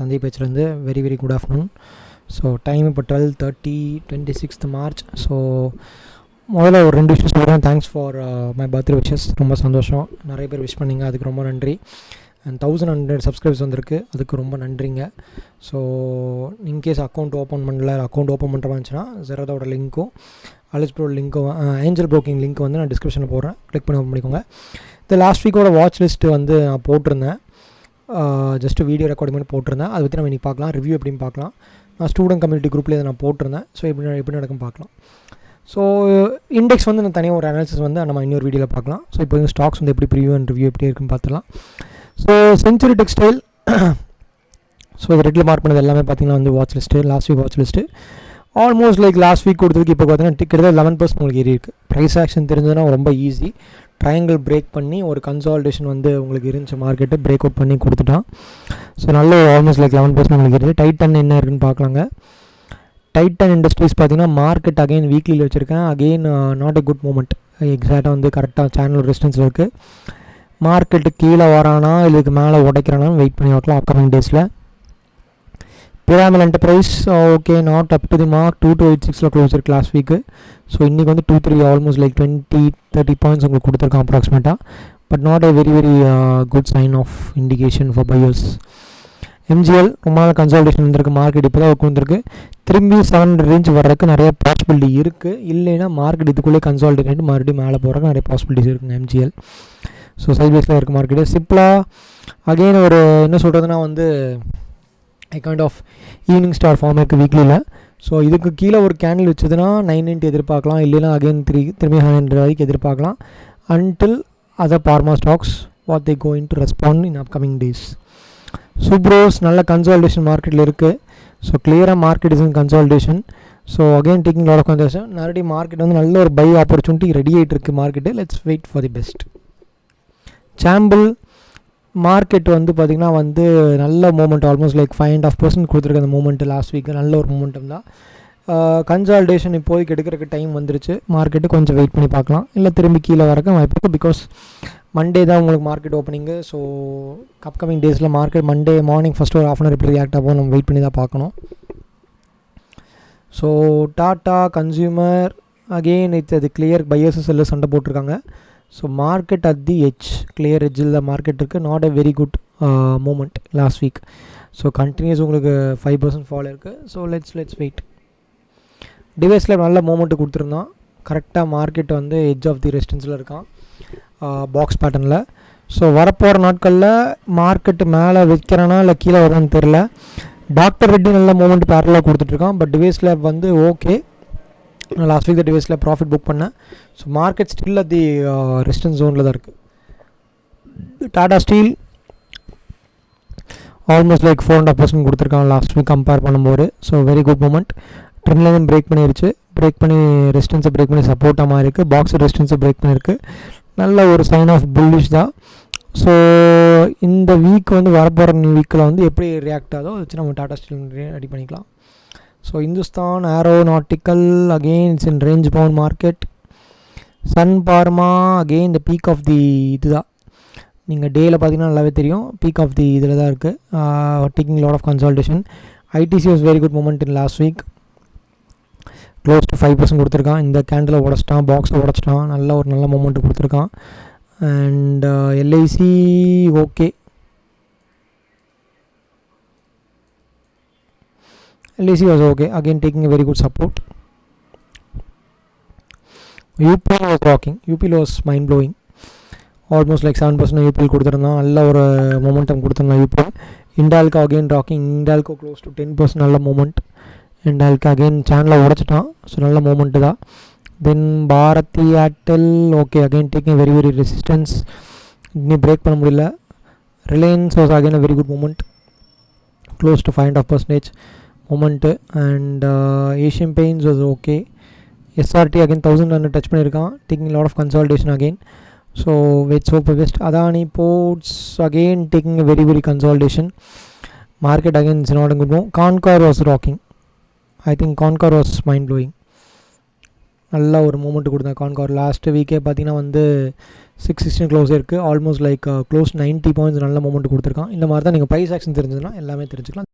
Sandhai பேச்சுலேருந்து very good afternoon. So time இப்போ 12:30 26th March. So முதல்ல ஒரு 2 விஷயம் சொல்கிறேன். Thanks for my birthday wishes. ரொம்ப சந்தோஷம், நிறைய பேர் விஷ் பண்ணிங்க, அதுக்கு ரொம்ப நன்றி. அண்ட் 1100 சப்ஸ்கிரைப்ஸ் வந்திருக்கு, அதுக்கு ரொம்ப நன்றிங்க. ஸோ இன்கேஸ் அக்கௌண்ட் ஓப்பன் பண்ணல, அக்கௌண்ட் ஓப்பன் பண்ணுற இருந்துச்சுன்னா ZERODHAவோட லிங்க்கும் அலிஸ்ப்ரோட லிங்க்கும் ஏஞ்சல் ப்ரோக்கிங் லிங்க் வந்து நான் டிஸ்கிரிப்ஷனில் போடுறேன், கிளிக் பண்ணி ஓப்பன் பண்ணிக்கோங்க. இந்த லாஸ்ட் வீக்கோட வாட்ச் லிஸ்ட்டு வந்து நான் போட்டிருந்தேன், ஜஸ்ட்டு வீடியோ ரெக்கார்டிங் பண்ணி போட்டிருந்தேன். அதை பற்றி நம்ம இன்றைக்கி பார்க்கலாம், ரிவ்யூ எப்படின்னு பார்க்கலாம். நான் ஸ்டூடெண்ட் கம்யூனிட்டி குரூப்பில் இதை நான் போட்டிருந்தேன். ஸோ எப்படி நடக்கும் பார்க்கலாம். ஸோ இண்டெக்ஸ் வந்து நான் தனியாக ஒரு அனாலிசிஸ் வந்து நம்ம இன்னொரு வீடியோவில் பார்க்கலாம். ஸோ இப்போ வந்து ஸ்டாக்ஸ் வந்து எப்படி ப்ரிவியூ அண்ட் ரிவ்யூ எப்படி இருக்குன்னு பார்த்துலாம். ஸோ செஞ்சுரி டெக்ஸ்டைல், ஸோ இது ரெட்டில் மார்க் பண்ணது எல்லாமே பார்த்திங்கன்னா வந்து watch list, last week watch list almost like last week கொடுத்ததுக்கு இப்போ பார்த்தீங்கன்னா கிட்டத்தட்ட 11% உங்களுக்கு ஏறி இருக்குது. ப்ரைஸ் ஆக்ஷன் தெரிஞ்சதுன்னா ரொம்ப ஈஸி. ட்ரையாங்கிள் பிரேக் பண்ணி ஒரு கன்சால்டேஷன் வந்து உங்களுக்கு இருந்துச்சு, மார்க்கெட்டு பிரேக் அவுட் பண்ணி கொடுத்துட்டான். ஸோ நல்ல ஆல்மோஸ்ட் லைக் 11% உங்களுக்கு இருக்குது. டைட்டன் என்ன இருக்குன்னு பார்க்கலாங்க. டைட்டன் இண்டஸ்ட்ரீஸ் பார்த்தீங்கன்னா மார்க்கெட் அகைன் வீக்லியில் வச்சுருக்கேன். Again not a good moment. எக்ஸாக்டாக வந்து கரெக்டாக சேனல் ரெசிஸ்டன்ஸில் இருக்குது. மார்க்கெட்டு கீழே வரானா இதுக்கு மேலே உடைக்கிறானான்னு வெயிட் பண்ணி பார்க்கலாம் அப்கமிங் டேஸில். பிராமல் enterprise okay, not up to the mark. 2286 close இருக்கு லாஸ்ட் வீக்கு. ஸோ இன்றைக்கி வந்து 23 ஆல்மோஸ்ட் லைக் 20-30 பாயிண்ட்ஸ் உங்களுக்கு கொடுத்துருக்கான் அப்ராக்சிமேட்டாக. But not a very good sign of indication for buyers. MGL ரொம்ப நாள் கன்சால்டேஷன் வந்திருக்கு, மார்க்கெட் இப்போ தான் வந்துருக்கு. திரும்பி 700 ரேஞ்ச் வர்றதுக்கு நிறைய பாசிபிலிட்டி இருக்குது. இல்லைன்னா மார்க்கெட் இதுக்குள்ளே கன்சால்டேட் ஆகிட்டு மறுபடியும் மேலே போகிறதுக்கு நிறைய பாசிபிலிட்டிஸ் இருக்குங்க எம்ஜிஎல். ஸோ சைட்வேஸில் இருக்குது மார்க்கெட்டு. சிப்லா அகெயின் ஒரு என்ன சொல்கிறதுனா வந்து kind of evening star form இருக்குது வீக்லியில். ஸோ இதுக்கு கீழே ஒரு கேண்டில் வச்சதுன்னா 990 எதிர்பார்க்கலாம், இல்லைனா அகெயின் திரும்பி 100 வரைக்கும் எதிர்பார்க்கலாம். Until other pharma stocks what they going to respond in upcoming days. சுப்ரோஸ் நல்ல கன்சால்டேஷன் மார்க்கெட்டில் இருக்குது. ஸோ கிளியராக market is in consolidation. So again taking lot of consolidation. மறுபடியும் மார்க்கெட் வந்து நல்ல ஒரு பை ஆப்பர்ச்சுனிட்டி ரெடி ஆகிட்டு இருக்குது market. Let's wait for the best. Sample market வந்து பார்த்திங்கன்னா வந்து நல்ல மூமெண்ட், ஆல்மோஸ்ட் லைக் 5.5% கொடுத்துருக்கு அந்த மூமெண்ட்டு லாஸ்ட் வீக்கு. நல்ல ஒரு மூமெண்டம் தான். கன்சால்டேஷன் இப்போதைக்கு எடுக்கிறதுக்கு டைம் வந்துருச்சு. மார்க்கெட்டு கொஞ்சம் வெயிட் பண்ணி பார்க்கலாம், இல்லை திரும்பி கீழே வரக்க வாய்ப்பு இருக்குது. பிகாஸ் மண்டே தான் உங்களுக்கு மார்க்கெட் ஓப்பனிங்கு. ஸோ அப்கமிங் டேஸில் மார்க்கெட் மண்டே மார்னிங் ஃபஸ்ட்டு ஒரு ½ hour எப்படி ரியாக்ட் ஆகும் நம்ம வெயிட் பண்ணி தான் பார்க்கணும். So Tata consumer again it's அது கிளியர் பையர்ஸ் செல்லர் சண்டை போட்டிருக்காங்க. So market at the edge, clear எட்ஜில் தான் மார்க்கெட் இருக்குது. Not a very good moment last week. So continues உங்களுக்கு 5% ஃபால் இருக்குது. So let's wait. டிவைஸில் நல்ல மூமெண்ட்டு கொடுத்துருந்தான். கரெக்டாக மார்க்கெட் வந்து எட்ஜ் ஆஃப் தி ரெசிஸ்டன்ஸில் இருக்கான் பாக்ஸ் பேட்டர்னில். ஸோ வரப்போகிற நாட்களில் மார்க்கெட்டு மேலே வைக்கிறானா இல்லை கீழே வரான்னு தெரில. டாக்டர் ரெட்டி நல்ல மூமெண்ட் பேரலாக கொடுத்துட்ருக்கான். பட் டிவைஸில் வந்து ஓகே, நான் லாஸ்ட் வீக் டிவைஸில் ப்ராஃபிட் புக் பண்ணேன். So market still at the resistance ஜோனில் தான் இருக்குது. டாடா ஸ்டீல் ஆல்மோஸ்ட் லைக் 4.5% கொடுத்துருக்காங்க லாஸ்ட் வீக் கம்பேர் பண்ணும்போது. So very good moment. Trend line break பண்ணிருச்சு, பிரேக் பண்ணி ரெசிஸ்டன்ஸை பிரேக் பண்ணி சப்போர்ட்டாக மாதிரி இருக்குது. பாக்ஸ் ரெசிஸ்டன்ஸை பிரேக் பண்ணியிருக்கு. நல்ல ஒரு சைன் ஆஃப் புல்லிஷ் தான். ஸோ இந்த வீக் வந்து வரப்போகிற நியூ வீக்கில் வந்து எப்படி ரியாக்ட் ஆகுதோ வச்சு நம்ம டாடா ஸ்டீல் ரெடி பண்ணிக்கலாம். So Hindustan aeronautical again it's in range bound market. Sun Pharma again இந்த பீக் ஆஃப் தி இது தான். நீங்கள் டேயில் பார்த்தீங்கன்னா நல்லாவே தெரியும், பீக் ஆஃப் தி இதில் தான் இருக்குது. Taking lot of consolidation. ITC was very good moment in last week. Close to 5% கொடுத்துருக்கான். இந்த கேண்டில் உடச்சிட்டான், பாக்ஸை உடச்சிட்டான். நல்ல மூமெண்ட்டு கொடுத்துருக்கான். And LIC okay, LIC was okay, again taking a very good support. UPL was rocking. UPL was mind blowing. Almost like 7% UPL கொடுத்துருந்தான். நல்ல ஒரு momentum கொடுத்துருந்தான் UPL. Hindalco again rocking. Hindalco close to 10% நல்ல மூமெண்ட். இண்டால்கோ அகெயின் சேனலில் உடச்சிட்டான். So நல்ல moment தான். Then Bharti Airtel okay, again taking very resistance. இன்னும் break பண்ண முடியல. Reliance was again a very good moment, close to 5.5% moment. And Asian Paints was okay. SRT again 1000 touch பண்ணியிருக்கான், taking lot of consolidation again. So let's hope best. Adani Ports again taking a very consolidation. Market again is not a good move. Concor was rocking. I think Concor was mind blowing. நல்ல ஒரு moment கொடுத்தேன். Concor last வீக்கே பார்த்தீங்கன்னா வந்து 616 close இருக்குது. Almost like close 90 points நல்ல moment கொடுத்துருக்கான். இந்த மாதிரி தான் நீங்கள் ப்ரைஸ் ஆக்ஷன் தெரிஞ்சதுன்னா எல்லாமே தெரிஞ்சுக்கலாம்.